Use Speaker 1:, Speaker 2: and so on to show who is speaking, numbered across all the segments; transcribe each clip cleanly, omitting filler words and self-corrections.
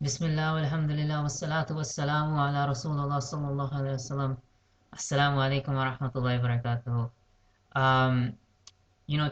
Speaker 1: Bismillah, alhamdulillah, wassalatu wassalamu ala Rasulullah sallallahu alayhi wasallam. Assalamu alaikum wa rahmatullahi wa barakatuh. Um,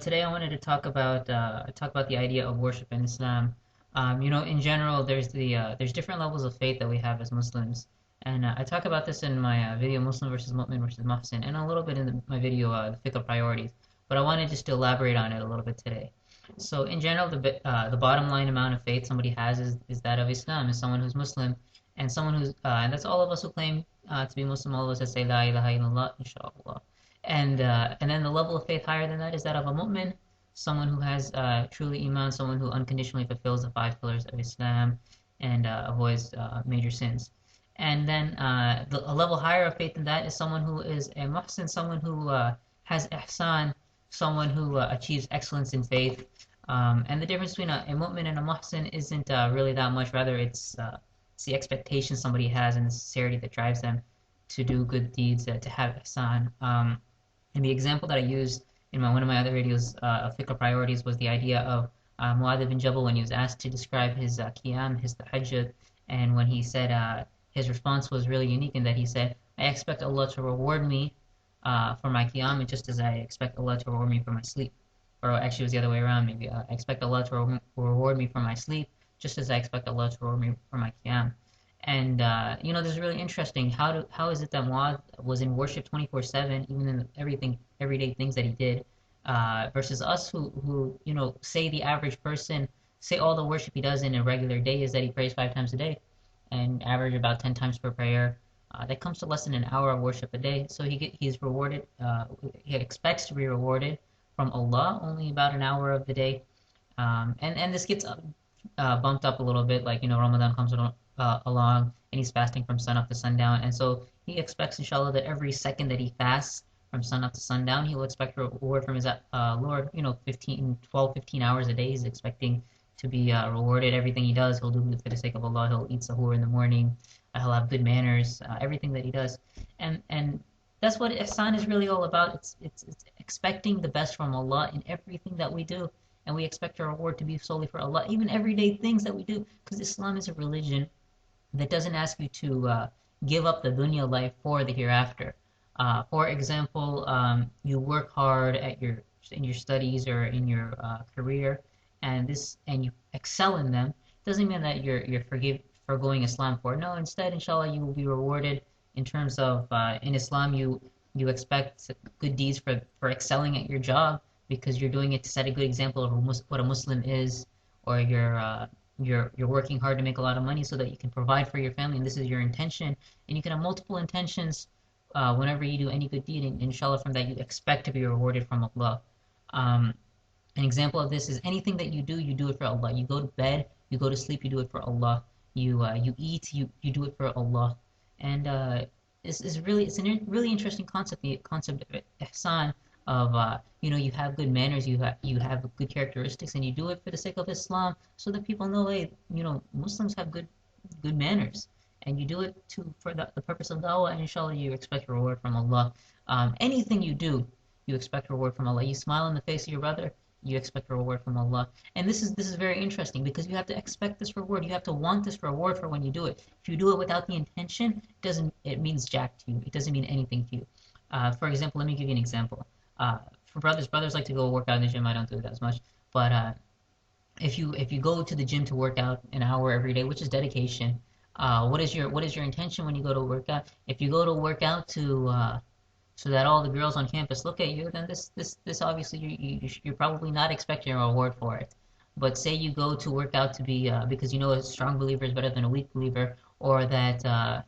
Speaker 1: Today I wanted to talk about the idea of worship in Islam. In general, there's different levels of faith that we have as Muslims, and I talk about this in my video Muslim versus Mu'min versus Muhsin, and a little bit in my video the fiqh priorities. But I wanted just to elaborate on it a little bit today. So in general, the bottom line amount of faith somebody has is that of Islam, is someone who's Muslim, and someone who's and that's all of us who claim to be Muslim, all of us that say La ilaha illallah, inshallah. And then the level of faith higher than that is that of a mu'min, someone who has truly iman, someone who unconditionally fulfills the five pillars of Islam and avoids major sins. And then a level higher of faith than that is someone who is a muhsin, someone who has ihsan, someone who achieves excellence in faith. And the difference between a mu'min and a muhsin isn't really that much. Rather, it's the expectation somebody has and the sincerity that drives them to do good deeds, to have ihsan. And the example that I used in one of my other videos of fiqh priorities was the idea of Mu'adh ibn Jabal when he was asked to describe his qiyam, his tahajjud, and when he said his response was really unique in that he said, I expect Allah to reward me for my qiyam just as I expect Allah to reward me for my sleep. Or actually, it was the other way around, maybe. I expect Allah to reward me for my sleep just as I expect Allah to reward me for my qiyam. And this is really interesting. How is it that Muad was in worship 24/7, even in everyday things that he did, versus us who say the average person say all the worship he does in a regular day is that he prays 5 times a day, and average about 10 times per prayer. That comes to less than an hour of worship a day. So he's rewarded. He expects to be rewarded from Allah only about an hour of the day. And this gets bumped up a little bit, like Ramadan comes along and he's fasting from sun up to sundown, and so he expects, inshallah, that every second that he fasts from sun up to sundown, he will expect a reward from his Lord. 15 hours a day, he's expecting to be rewarded. Everything he does, he'll do for the sake of Allah. He'll eat sahur in the morning. He'll have good manners. Everything that he does, and that's what ihsan is really all about. It's expecting the best from Allah in everything that we do, and we expect our reward to be solely for Allah, even everyday things that we do, because Islam is a religion that doesn't ask you to give up the dunya life for the hereafter. For example, you work hard in your studies or in your career, and you excel in them. Doesn't mean that you're forgoing Islam for it. No, instead, inshallah, you will be rewarded in terms of in Islam you expect good deeds for excelling at your job because you're doing it to set a good example of what a Muslim is, or you're working hard to make a lot of money so that you can provide for your family, and this is your intention. And you can have multiple intentions whenever you do any good deed, and inshallah from that you expect to be rewarded from Allah. Um, an example of this is anything that you do it for Allah. You go to bed, you go to sleep, you do it for Allah. You eat, you do it for Allah. And it's a really interesting concept, the concept of ihsan, of you have good manners, you have good characteristics, and you do it for the sake of Islam, so that people know, hey, Muslims have good manners, and you do it for the purpose of dawah, and inshallah you expect reward from Allah. Anything you do, you expect reward from Allah. You smile in the face of your brother, you expect a reward from Allah. And this is very interesting because you have to expect this reward. You have to want this reward for when you do it. If you do it without the intention, it means jack to you. It doesn't mean anything to you. For example, let me give you an example. For brothers like to go work out in the gym. I don't do it as much, but if you go to the gym to work out an hour every day, which is dedication, what is your intention when you go to work out? If you go to work out to so that all the girls on campus look at you, then this obviously you're probably not expecting a reward for it. But say you go to work out to be because a strong believer is better than a weak believer, or that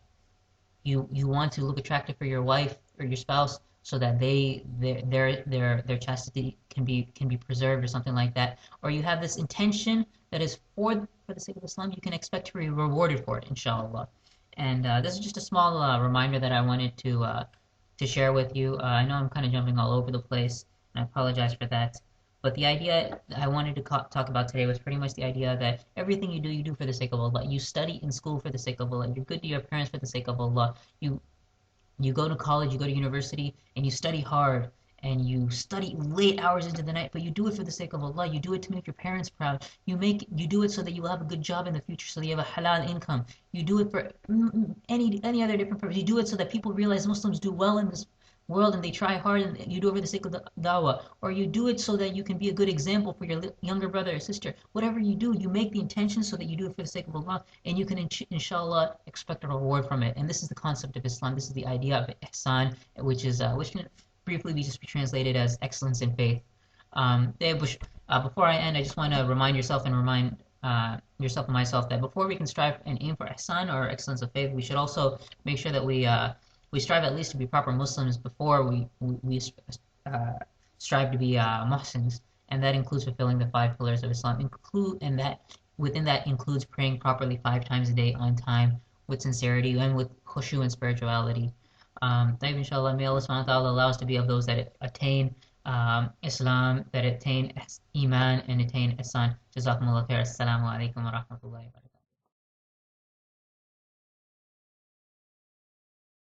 Speaker 1: you want to look attractive for your wife or your spouse so that their chastity can be preserved or something like that, or you have this intention that is for the sake of Islam, you can expect to be rewarded for it, inshallah. And this is just a small reminder that I wanted to share with you. I know I'm kind of jumping all over the place, and I apologize for that. But the idea I wanted to talk about today was pretty much the idea that everything you do for the sake of Allah. You study in school for the sake of Allah. You're good to your parents for the sake of Allah. You go to college, you go to university, and you study hard, and you study late hours into the night, but you do it for the sake of Allah. You do it to make your parents proud. You do it so that you will have a good job in the future, so that you have a halal income. You do it for any other different purpose. You do it so that people realize Muslims do well in this world and they try hard, and you do it for the sake of the dawah, or you do it so that you can be a good example for your younger brother or sister. Whatever you do, you make the intention so that you do it for the sake of Allah, and you can inshallah expect a reward from it. And this is the concept of Islam. This is the idea of ihsan, which can briefly be just be translated as excellence in faith. Before I end, I just want to remind yourself and remind yourself and myself that before we can strive and aim for ihsan or excellence of faith, we should also make sure that we strive at least to be proper Muslims before we strive to be Muhsins, and that includes fulfilling the five pillars of Islam. Within that includes praying properly 5 times a day on time, with sincerity and with khushu and spirituality. Inshallah, may Allah subhanahu wa ta'ala allow us to be of those that attain Islam, that attain Iman, and attain Ihsan. Jazakumullah khair. Assalamu alaikum wa rahmatullahi wa barakatuh.